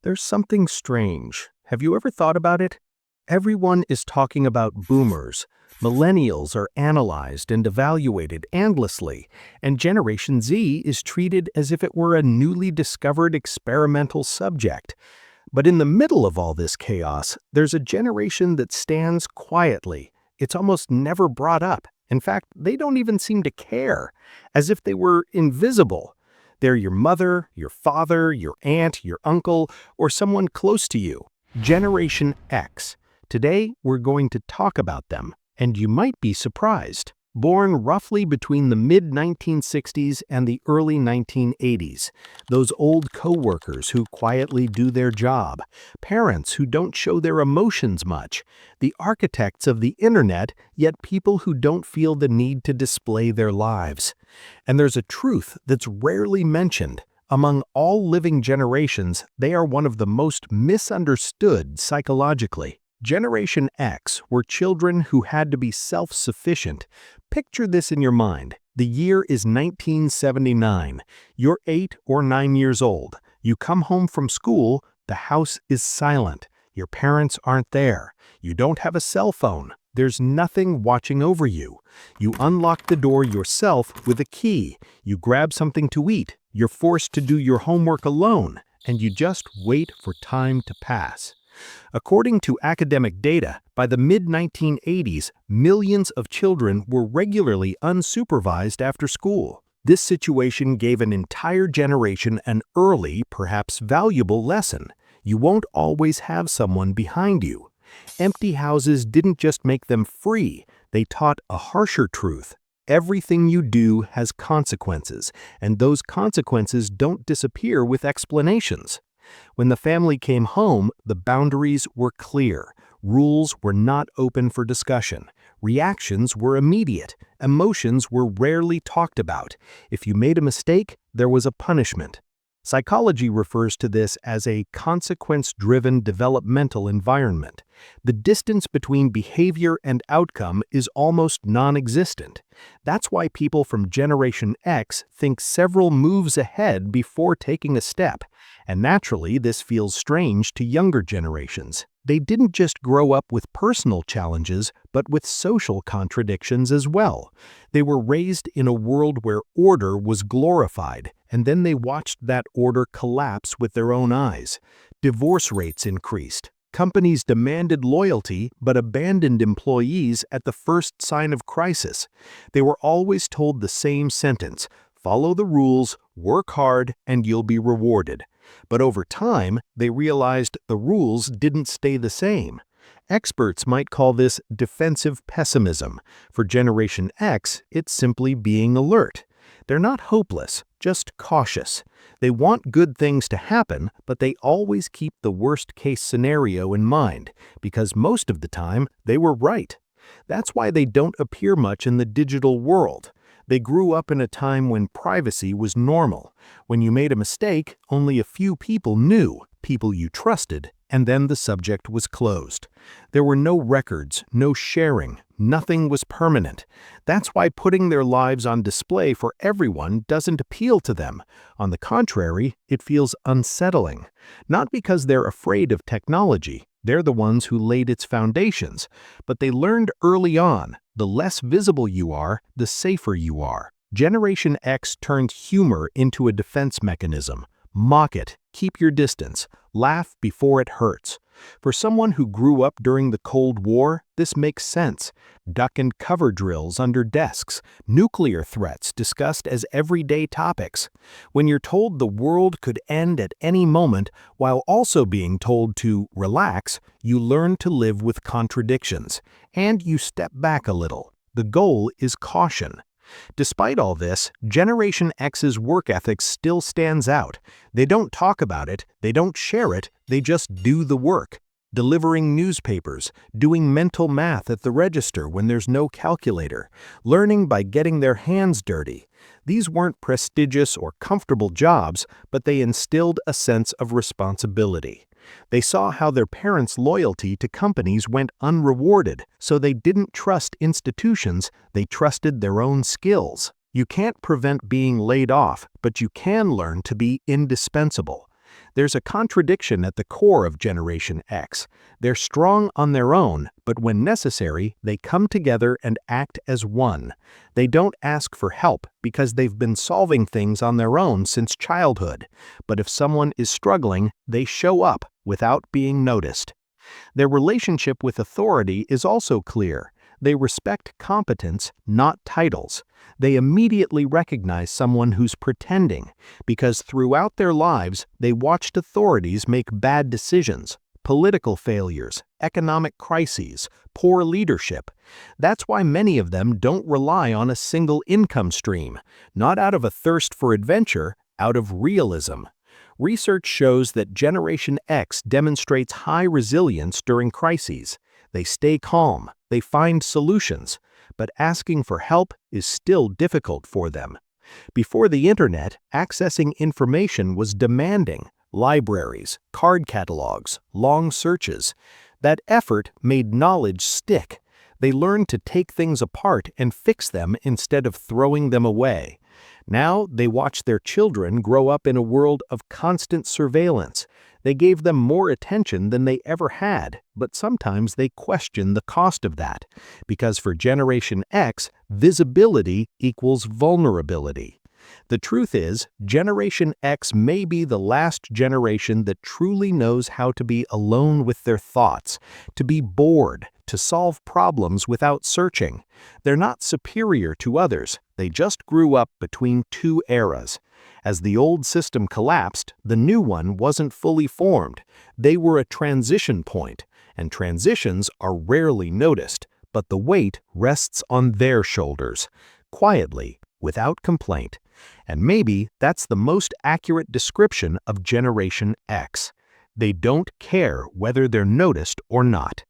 There's something strange. Have you ever thought about it? Everyone is talking about boomers. Millennials are analyzed and evaluated endlessly, and Generation Z is treated as if it were a newly discovered experimental subject. But in the middle of all this chaos, there's a generation that stands quietly. It's almost never brought up. In fact, they don't even seem to care, as if they were invisible. They're your mother, your father, your aunt, your uncle, or someone close to you. Generation X. Today, we're going to talk about them, and you might be surprised. Born roughly between the mid-1960s and the early 1980s, those old co-workers who quietly do their job, parents who don't show their emotions much, the architects of the internet, yet people who don't feel the need to display their lives. And there's a truth that's rarely mentioned. Among all living generations, they are one of the most misunderstood psychologically. Generation X were children who had to be self-sufficient. Picture this in your mind. The year is 1979. You're 8 or 9 years old. You come home from school, the house is silent. Your parents aren't there. You don't have a cell phone. There's nothing watching over you. You unlock the door yourself with a key. You grab something to eat. You're forced to do your homework alone, and you just wait for time to pass. According to academic data, by the mid-1980s, millions of children were regularly unsupervised after school. This situation gave an entire generation an early, perhaps valuable lesson. You won't always have someone behind you. Empty houses didn't just make them free, they taught a harsher truth. Everything you do has consequences, and those consequences don't disappear with explanations. When the family came home, the boundaries were clear. Rules were not open for discussion. Reactions were immediate. Emotions were rarely talked about. If you made a mistake, there was a punishment. Psychology refers to this as a consequence-driven developmental environment. The distance between behavior and outcome is almost non-existent. That's why people from Generation X think several moves ahead before taking a step. And naturally, this feels strange to younger generations. They didn't just grow up with personal challenges, but with social contradictions as well. They were raised in a world where order was glorified, and then they watched that order collapse with their own eyes. Divorce rates increased. Companies demanded loyalty but abandoned employees at the first sign of crisis. They were always told the same sentence: follow the rules, work hard, and you'll be rewarded. But over time, they realized the rules didn't stay the same. Experts might call this defensive pessimism. For Generation X, it's simply being alert. They're not hopeless, just cautious. They want good things to happen, but they always keep the worst-case scenario in mind, because most of the time, they were right. That's why they don't appear much in the digital world. They grew up in a time when privacy was normal. When you made a mistake, only a few people knew, people you trusted, and then the subject was closed. There were no records, no sharing, nothing was permanent. That's why putting their lives on display for everyone doesn't appeal to them. On the contrary, it feels unsettling. Not because they're afraid of technology. They're the ones who laid its foundations. But they learned early on, the less visible you are, the safer you are. Generation X turned humor into a defense mechanism. Mock it, keep your distance, laugh before it hurts. For someone who grew up during the Cold War, this makes sense. Duck and cover drills under desks, nuclear threats discussed as everyday topics. When you're told the world could end at any moment while also being told to relax, you learn to live with contradictions, and you step back a little. The goal is caution. Despite all this, Generation X's work ethic still stands out. They don't talk about it, they don't share it, they just do the work. Delivering newspapers, doing mental math at the register when there's no calculator, learning by getting their hands dirty. These weren't prestigious or comfortable jobs, but they instilled a sense of responsibility. They saw how their parents' loyalty to companies went unrewarded, so they didn't trust institutions, they trusted their own skills. You can't prevent being laid off, but you can learn to be indispensable. There's a contradiction at the core of Generation X. They're strong on their own, but when necessary, they come together and act as one. They don't ask for help because they've been solving things on their own since childhood. But if someone is struggling, they show up without being noticed. Their relationship with authority is also clear. They respect competence, not titles. They immediately recognize someone who's pretending, because throughout their lives, they watched authorities make bad decisions, political failures, economic crises, poor leadership. That's why many of them don't rely on a single income stream, not out of a thirst for adventure, out of realism. Research shows that Generation X demonstrates high resilience during crises. They stay calm, they find solutions, but asking for help is still difficult for them. Before the internet, accessing information was demanding. Libraries, card catalogs, long searches. That effort made knowledge stick. They learned to take things apart and fix them instead of throwing them away. Now they watch their children grow up in a world of constant surveillance. They gave them more attention than they ever had, but sometimes they question the cost of that, because for Generation X, visibility equals vulnerability. The truth is, Generation X may be the last generation that truly knows how to be alone with their thoughts, to be bored, to solve problems without searching. They're not superior to others, they just grew up between two eras. As the old system collapsed, the new one wasn't fully formed. They were a transition point, and transitions are rarely noticed, but the weight rests on their shoulders, quietly, without complaint. And maybe that's the most accurate description of Generation X. They don't care whether they're noticed or not.